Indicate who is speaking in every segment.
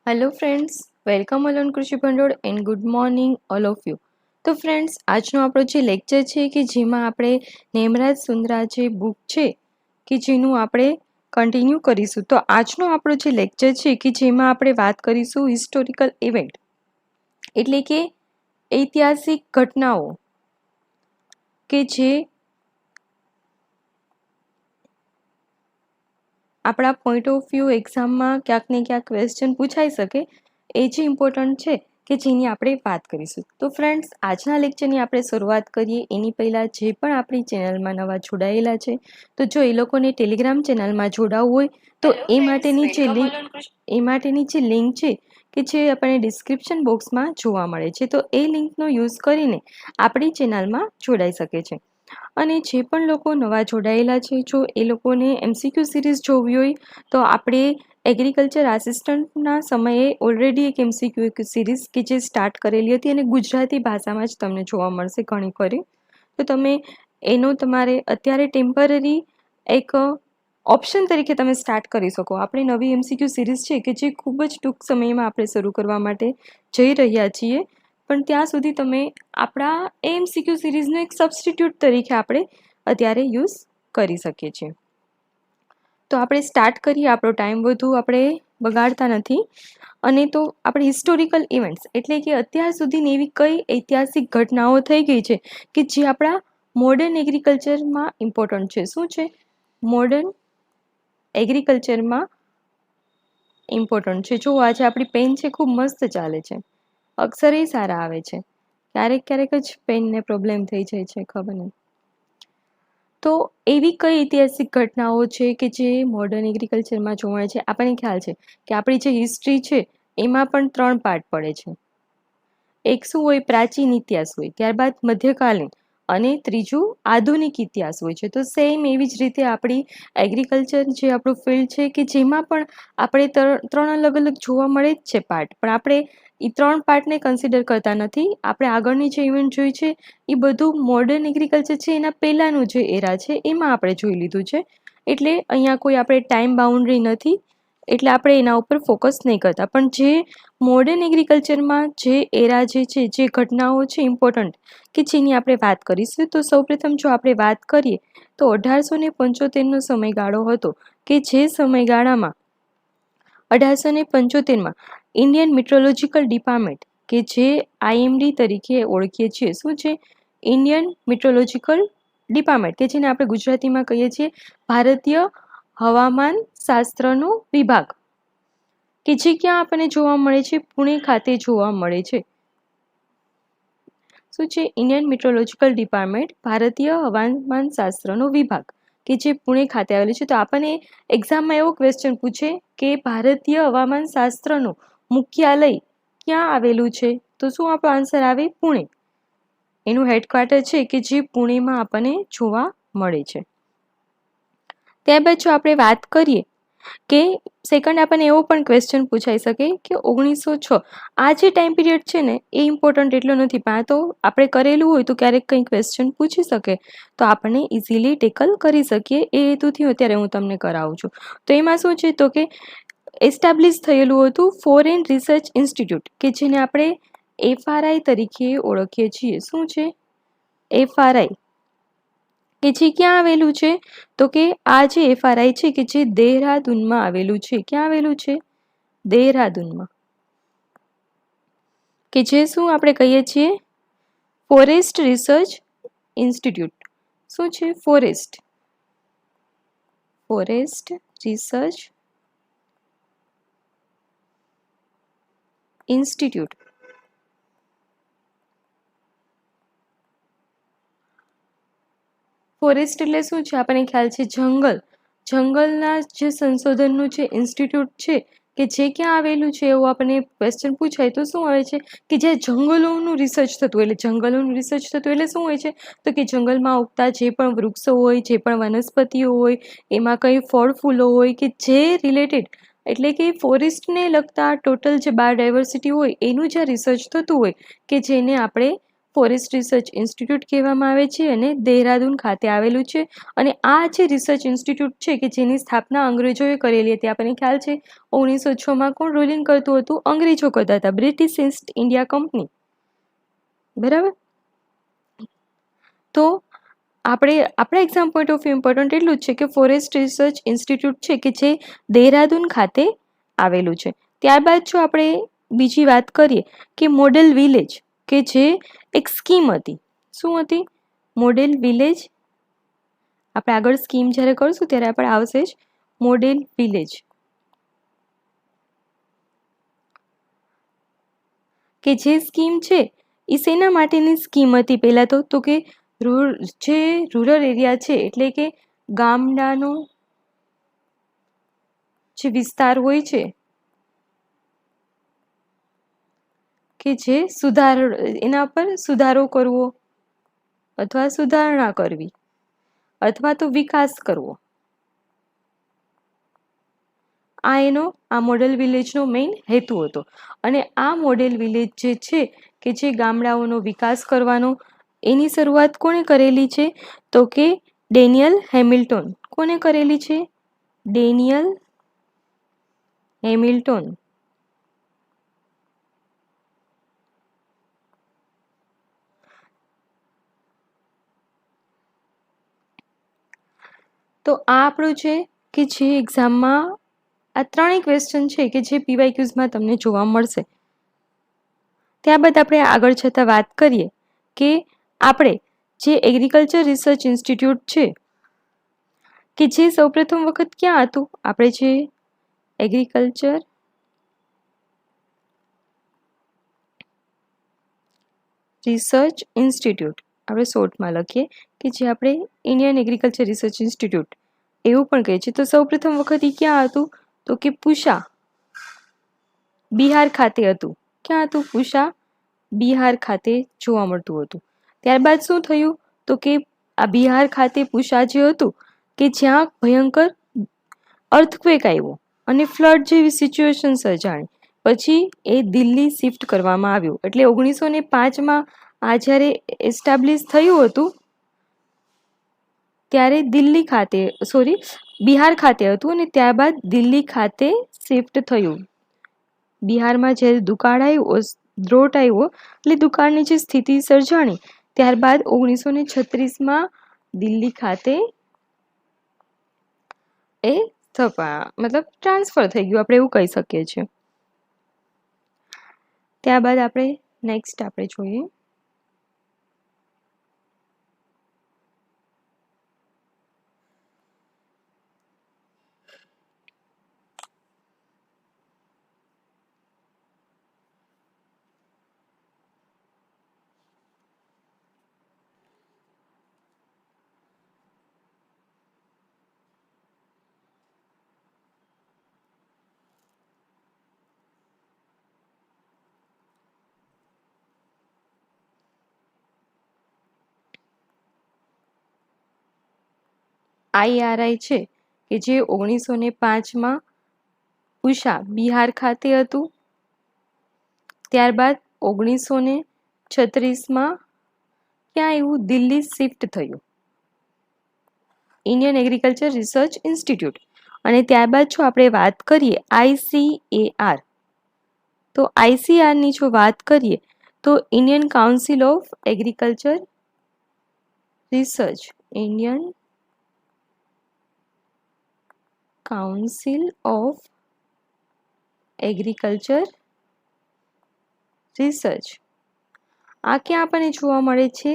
Speaker 1: Hello friends, welcome all on કૃષિ ભંડોળ and good morning all of you. તો friends, આજનો આપણો જે લેક્ચર છે કે જેમાં આપણે નેમરાજ સુંદરા જે બુક છે કે જેનું આપણે કન્ટિન્યુ કરીશું. તો આજનો આપણો જે લેક્ચર છે કે જેમાં આપણે વાત કરીશું હિસ્ટોરિકલ ઇવેન્ટ, એટલે કે ઐતિહાસિક ઘટનાઓ કે જે આપણા પોઈન્ટ ઓફ વ્યૂ એક્ઝામમાં ક્યાંક ને ક્યાંક ક્વેશ્ચન પૂછાઈ શકે, એ જે ઇમ્પોર્ટન્ટ છે કે જેની આપણે વાત કરીશું. તો ફ્રેન્ડ્સ, આજના લેક્ચરની આપણે શરૂઆત કરીએ એની પહેલાં જે પણ આપણી ચેનલમાં નવા જોડાયેલા છે, તો જો એ લોકોને ટેલિગ્રામ ચેનલમાં જોડાવવું હોય તો એ માટેની જે લિંક છે કે જે આપણને ડિસ્ક્રિપ્શન બોક્સમાં જોવા મળે છે, તો એ લિંકનો યુઝ કરીને આપણી ચેનલમાં જોડાઈ શકે છે. અને જે પણ લોકો નવા જોડાયેલા છે, જો એ લોકોને MCQ સિરીઝ જોવી હોય તો આપણે એગ્રીકલ્ચર આસિસ્ટન્ટના સમયે ઓલરેડી એક MCQ સિરીઝ કે જે સ્ટાર્ટ કરેલી હતી અને ગુજરાતી ભાષામાં જ તમને જોવા મળશે ઘણી ખરી. તો તમે એનો તમારે અત્યારે ટેમ્પરરી એક ઓપ્શન તરીકે તમે સ્ટાર્ટ કરી શકો. આપણે નવી MCQ સિરીઝ છે કે જે ખૂબ જ ટૂંક સમયમાં આપણે શરૂ કરવા માટે જઈ રહ્યા છીએ, પણ ત્યાં સુધી તમે આપણા MCQ સિરીઝનો એક સબસ્ટિટ્યૂટ તરીકે આપણે અત્યારે યુઝ કરી શકીએ છીએ. તો આપણે સ્ટાર્ટ કરીએ, આપણો ટાઈમ વધુ આપણે બગાડતા નથી. અને તો આપણે હિસ્ટોરિકલ ઇવેન્ટ્સ એટલે કે અત્યાર સુધીની એવી કઈ ઐતિહાસિક ઘટનાઓ થઈ ગઈ છે કે જે આપણા મોડર્ન એગ્રીકલ્ચરમાં ઇમ્પોર્ટન્ટ છે. શું છે? મોડર્ન એગ્રીકલ્ચરમાં ઇમ્પોર્ટન્ટ છે. જો આજે આપણી પેન છે ખૂબ મસ્ત ચાલે છે, અક્ષરે સારા આવે છે, ક્યારેક જ પેનને પ્રોબ્લેમ થઈ જાય છે, ખબર નહીં. તો એવી કઈ ઐતિહાસિક ઘટનાઓ છે કે જે મોડર્ન એગ્રીકલ્ચરમાં જોવા મળે છે? આપણને ખ્યાલ છે કે આપણી જે હિસ્ટ્રી છે એમાં પણ 3 પાર્ટ પડે છે. એક શું હોય? પ્રાચીન ઇતિહાસ હોય, ત્યારબાદ મધ્યકાલીન, અને ત્રીજું આધુનિક ઇતિહાસ હોય છે. તો સેમ એવી જ રીતે આપણી એગ્રીકલ્ચર જે આપણું ફિલ્ડ છે કે જેમાં પણ આપણે 3 અલગ અલગ જોવા મળે જ છે પાર્ટ, પણ આપણે એ 3 પાર્ટને કન્સિડર કરતા નથી. આપણે આગળની જે ઇવેન્ટ જોઈ છે એ બધું મોડર્ન એગ્રીકલ્ચર છે એના પહેલાંનું જે એરા છે એમાં આપણે જોઈ લીધું છે. એટલે અહીંયા કોઈ આપણે ટાઈમ બાઉન્ડ્રી નથી, એટલે આપણે એના ઉપર ફોકસ નહીં કરતા. પણ જે મોડર્ન એગ્રીકલ્ચરમાં જે એરા જે છે, જે ઘટનાઓ છે ઇમ્પોર્ટન્ટ કે જેની આપણે વાત કરીશું, તો સૌપ્રથમ જો આપણે વાત કરીએ તો 1875નો સમયગાળો હતો કે જે સમયગાળામાં 1875માં ઇન્ડિયન મિટ્રોલોજીકલ ડિપાર્ટમેન્ટ કે જે IMD તરીકે ઓળખીએ છીએ. શું છે? ઇન્ડિયન મિટ્રોલોજીકલ ડિપાર્ટમેન્ટ, કે જેને આપણે ગુજરાતીમાં કહીએ છીએ ભારતીય હવામાન શાસ્ત્રનો વિભાગ, કે જે ક્યાં આપણને જોવા મળે છે? પુણે ખાતે જોવા મળે છે. શું છે? ઇન્ડિયન મિટ્રોલોજીકલ ડિપાર્ટમેન્ટ, ભારતીય હવામાન શાસ્ત્રનો વિભાગ, કે જે પુણે ખાતે આવેલું છે. તો આપણને એક્ઝામમાં એવો ક્વેશ્ચન પૂછે કે ભારતીય હવામાન શાસ્ત્રનું મુખ્યાલય ક્યાં આવેલું છે? તો શું આપણો આન્સર આવે? પુણે. એનું હેડક્વાર્ટર છે કે જે પુણેમાં આપણને જોવા મળે છે. ત્યારબાદ જો આપણે વાત કરીએ કે સેકન્ડ, આપણને એવો પણ ક્વેશ્ચન પૂછાઈ શકે કે 1906 આ જે ટાઈમ પીરિયડ છે ને એ ઇમ્પોર્ટન્ટ એટલો નથી, પણ આ તો આપણે કરેલું હોય તો ક્યારેક કંઈ ક્વેશ્ચન પૂછી શકે તો આપણને ઇઝીલી ટેકલ કરી શકીએ. એ હેતુથી અત્યારે હું તમને કરાવું છું. તો એમાં શું છે? તો કે એસ્ટાબ્લિશ થયેલું હતું ફોરેન રિસર્ચ ઇન્સ્ટિટ્યૂટ, કે જેને આપણે FRI તરીકે ઓળખીએ છીએ. શું છે? FRI, કે જે ક્યાં આવેલું છે? તો કે આ જે FRI છે કે જે દેહરાદૂનમાં આવેલું છે. ક્યાં આવેલું છે? દેહરાદૂનમાં, કે જે શું આપણે કહીએ છીએ? Forest research institute. શું છે? Forest research institute. ફોરેસ્ટ એટલે શું છે? આપણને ખ્યાલ છે જંગલના જે સંશોધનનું જે ઇન્સ્ટિટ્યૂટ છે કે જે ક્યાં આવેલું છે એવું આપણને ક્વેશ્ચન પૂછાય તો શું આવે છે? કે જ્યાં જંગલોનું રિસર્ચ થતું. એટલે જંગલોનું રિસર્ચ થતું એટલે શું હોય છે? તો કે જંગલમાં ઉગતા જે પણ વૃક્ષો હોય, જે પણ વનસ્પતિઓ હોય, એમાં કંઈ ફળ ફૂલો હોય કે જે રિલેટેડ, એટલે કે ફોરેસ્ટને લગતા ટોટલ જે બાયોડાયવર્સિટી હોય એનું જ્યાં રિસર્ચ થતું હોય કે જેને આપણે ફોરેસ્ટ રિસર્ચ ઇન્સ્ટિટ્યૂટ કહેવામાં આવે છે અને દહેરાદૂન ખાતે આવેલું છે. અને આ જે રિસર્ચ ઇન્સ્ટિટ્યૂટ છે કે જેની સ્થાપના અંગ્રેજોએ કરેલી હતી, આપણને ખ્યાલ છે 1906માં કોણ રૂલિંગ કરતું હતું? અંગ્રેજો કરતા હતા, બ્રિટિશ ઈસ્ટ ઇન્ડિયા કંપની. બરાબર. તો આપણા exam point of view important એટલું જ છે કે ફોરેસ્ટ રિસર્ચ ઇન્સ્ટિટ્યૂટ છે કે જે દહેરાદૂન ખાતે આવેલું છે. ત્યારબાદ જો આપણે બીજી વાત કરીએ કે મોડેલ વિલેજ, કે જે એક સ્કીમ હતી. શું હતી? Model village. આપણે આગળ સ્કીમ જ્યારે કરશું ત્યારે આપણે આવશે જ મોડેલ વિલેજ, કે જે સ્કીમ છે એ શેના માટેની સ્કીમ હતી? પહેલા તો કે જે રૂરલ એરિયા છે એટલે કે ગામડાનો જે વિસ્તાર હોય છે કે જે એના પર સુધારો કરવો અથવા સુધારણા કરવી અથવા તો વિકાસ કરવો, આ મોડેલ વિલેજનો મેઇન હેતુ હતો. અને આ મોડેલ વિલેજ જે છે કે જે ગામડાઓનો વિકાસ કરવાનો, એની શરૂઆત કોણે કરેલી છે? તો કે ડેનિયલ હેમિલ્ટન. કોને કરેલી છે? Daniel Hamilton. તો આ આપણું છે કે જે એક્ઝામમાં આ ત્રણેય ક્વેશ્ચન છે કે જે પીવાયક્યુઝમાં તમને જોવા મળશે. ત્યારબાદ આપણે આગળ જતાં વાત કરીએ કે આપણે જે એગ્રીકલ્ચર રિસર્ચ ઇન્સ્ટિટ્યૂટ છે કે જે સૌપ્રથમ વખત ક્યાં હતું? આપણે જે એગ્રીકલ્ચર રિસર્ચ ઇન્સ્ટિટ્યૂટ આપણે શોર્ટમાં લખીએ કે જે આપણે ઇન્ડિયન એગ્રીકલ્ચર રિસર્ચ ઇન્સ્ટિટ્યૂટ એવું પણ કહે છે. તો સૌપ્રથમ વખત એ ક્યાં હતું? તો કે પૂસા, બિહાર ખાતે હતું. ક્યાં હતું? પૂસા, બિહાર ખાતે જોવા મળતું હતું. ત્યારબાદ શું થયું? તો કે આ બિહાર ખાતે પૂસા જે હતું કે જ્યાં ભયંકર અર્થક્વેક આવ્યો અને ફ્લડ જેવી સિચ્યુએશન સર્જાણી. પછી એ દિલ્હી શિફ્ટ કરવામાં આવ્યું. એટલે 1905માં આ જ્યારે એસ્ટાબ્લિશ થયું હતું ત્યારે બિહાર ખાતે હતું અને ત્યારબાદ દિલ્હી ખાતે શિફ્ટ થયું. બિહારમાં જ્યારે દુકાળ આવ્યો, દ્રોટ આવ્યો એટલે દુકાળની જે સ્થિતિ સર્જાણી, ત્યારબાદ 1936માં દિલ્હી ખાતે એ ટ્રાન્સફર થઈ ગયું, આપણે એવું કહી શકીએ છીએ. ત્યારબાદ આપણે નેક્સ્ટ જોઈએ IRI છે કે જે 1905માં પૂસા, બિહાર ખાતે હતું. ત્યારબાદ 1936માં ક્યાં આવ્યું? દિલ્હી શિફ્ટ થયું, ઇન્ડિયન એગ્રીકલ્ચર રિસર્ચ ઇન્સ્ટિટ્યૂટ. અને ત્યારબાદ જો આપણે વાત કરીએ ICAR, તો ICARની જો વાત કરીએ તો Indian council of agriculture research, Indian council of agriculture research. આ ક્યાં આપણને જોવા મળે છે?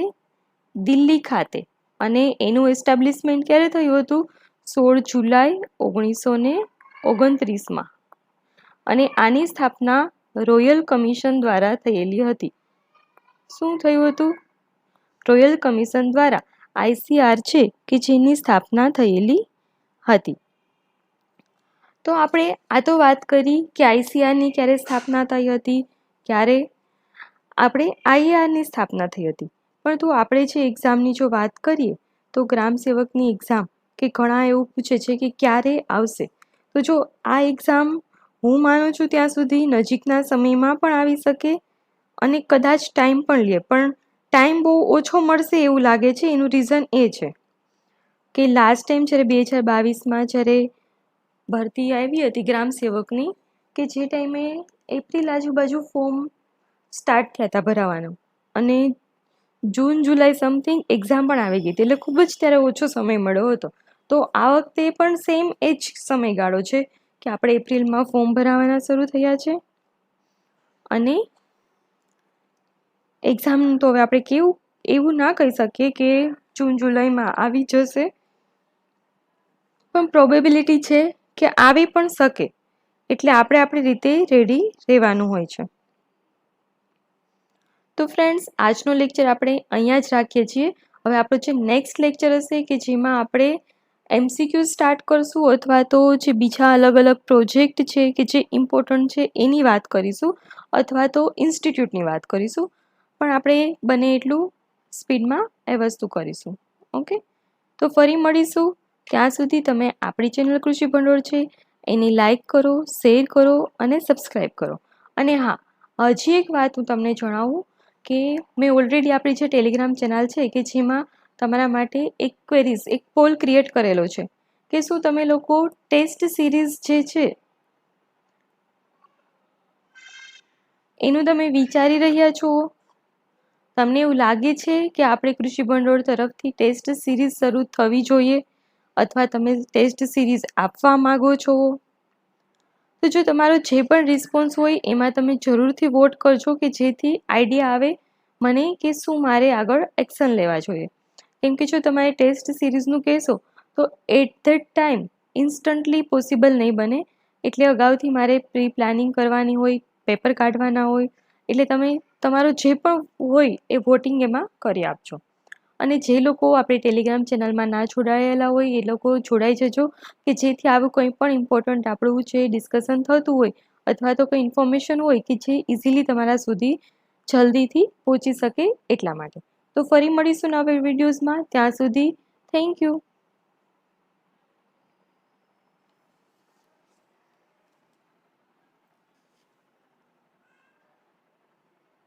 Speaker 1: દિલ્હી ખાતે. અને એનું એસ્ટાબ્લિશમેન્ટ ક્યારે થયું હતું? 16 જુલાઈ 1929માં. અને આની સ્થાપના રોયલ કમિશન દ્વારા થયેલી હતી. શું થયું હતું? રોયલ કમિશન દ્વારા ICAR છે કે જેની સ્થાપના થયેલી હતી. તો આપણે આ તો વાત કરી કે ICARની ક્યારે સ્થાપના થઈ હતી, ક્યારે આપણે IARની સ્થાપના થઈ હતી. પરંતુ આપણે જે એક્ઝામની જો વાત કરીએ તો ગ્રામ સેવકની એક્ઝામ કે ઘણા એવું પૂછે છે કે ક્યારે આવશે. તો જો આ એક્ઝામ હું માનું છું ત્યાં સુધી નજીકના સમયમાં પણ આવી શકે અને કદાચ ટાઈમ પણ લે, પણ ટાઈમ બહુ ઓછો મળશે એવું લાગે છે. એનું રીઝન એ છે કે લાસ્ટ ટાઈમ જ્યારે 2022માં જ્યારે ભરતી આવી હતી ગ્રામ સેવકની, કે જે ટાઈમે એપ્રિલ આજુબાજુ ફોર્મ સ્ટાર્ટ થયા હતા ભરાવાનું, અને જૂન જુલાઈ સમથિંગ એક્ઝામ પણ આવી ગઈ હતી, એટલે ખૂબ જ ત્યારે ઓછો સમય મળ્યો હતો. તો આ વખતે પણ સેમ એ જ સમયગાળો છે કે આપણે એપ્રિલમાં ફોર્મ ભરાવાના શરૂ થયા છે, અને એક્ઝામ તો હવે આપણે એવું ના કહી શકીએ કે જૂન જુલાઈમાં આવી જશે, પણ પ્રોબેબિલિટી છે કે આવી પણ શકે, એટલે આપણે આપણી રીતે રેડી રહેવાનું હોય છે. તો ફ્રેન્ડ્સ, આજનો લેક્ચર આપણે અહીંયા જ રાખીએ છીએ. હવે આપણો જે નેક્સ્ટ લેક્ચર હશે કે જેમાં આપણે MCQ સ્ટાર્ટ કરશું, અથવા તો જે બીજા અલગ અલગ પ્રોજેક્ટ છે કે જે ઇમ્પોર્ટન્ટ છે એની વાત કરીશું, અથવા તો ઇન્સ્ટિટ્યૂટની વાત કરીશું, પણ આપણે બને એટલું સ્પીડમાં એ વસ્તુ કરીશું. ઓકે, તો ફરી મળીશું. ત્યાં સુધી તમે આપણી ચેનલ કૃષિ ભંડોળ છે એની લાઈક કરો, શેર કરો અને સબસ્ક્રાઈબ કરો. અને હા, હજી એક વાત હું તમને જણાવું કે મેં ઓલરેડી આપણી જે ટેલિગ્રામ ચેનલ છે કે જેમાં તમારા માટે એક ક્વેરીઝ, એક પોલ ક્રિએટ કરેલો છે કે શું તમે લોકો ટેસ્ટ સિરીઝ જે છે એનું તમે વિચારી રહ્યા છો? તમને એવું લાગે છે કે આપણે કૃષિ ભંડોળ તરફથી ટેસ્ટ સિરીઝ શરૂ થવી જોઈએ, અથવા તમે ટેસ્ટ સિરીઝ આપવા માગો છો? તો જો તમારો જે પણ રિસ્પોન્સ હોય એમાં તમે જરૂરથી વોટ કરજો, કે જેથી આઈડિયા આવે મને કે શું મારે આગળ એક્શન લેવા જોઈએ. કેમ કે જો તમારે ટેસ્ટ સિરીઝનું કહેશો તો at that time instantly possible નહીં બને, એટલે અગાઉથી મારે પ્રી પ્લાનિંગ કરવાની હોય, પેપર કાઢવાના હોય, એટલે તમે તમારો જે પણ હોય એ વોટિંગ એમાં કરી આપજો. અને જે લોકો આપણે ટેલિગ્રામ ચેનલમાં ના જોડાયેલા હોય એ લોકો જોડાઈ જજો, કે જેથી આવું કંઈ પણ ઇમ્પોર્ટન્ટ આપણું જે ડિસ્કશન થતું હોય અથવા તો કંઈ ઇન્ફોર્મેશન હોય કે જે ઇઝીલી તમારા સુધી જલ્દીથી પહોંચી શકે એટલા માટે. તો ફરી મળીશું નવા વિડીયોઝમાં. ત્યાં સુધી થેન્ક યુ.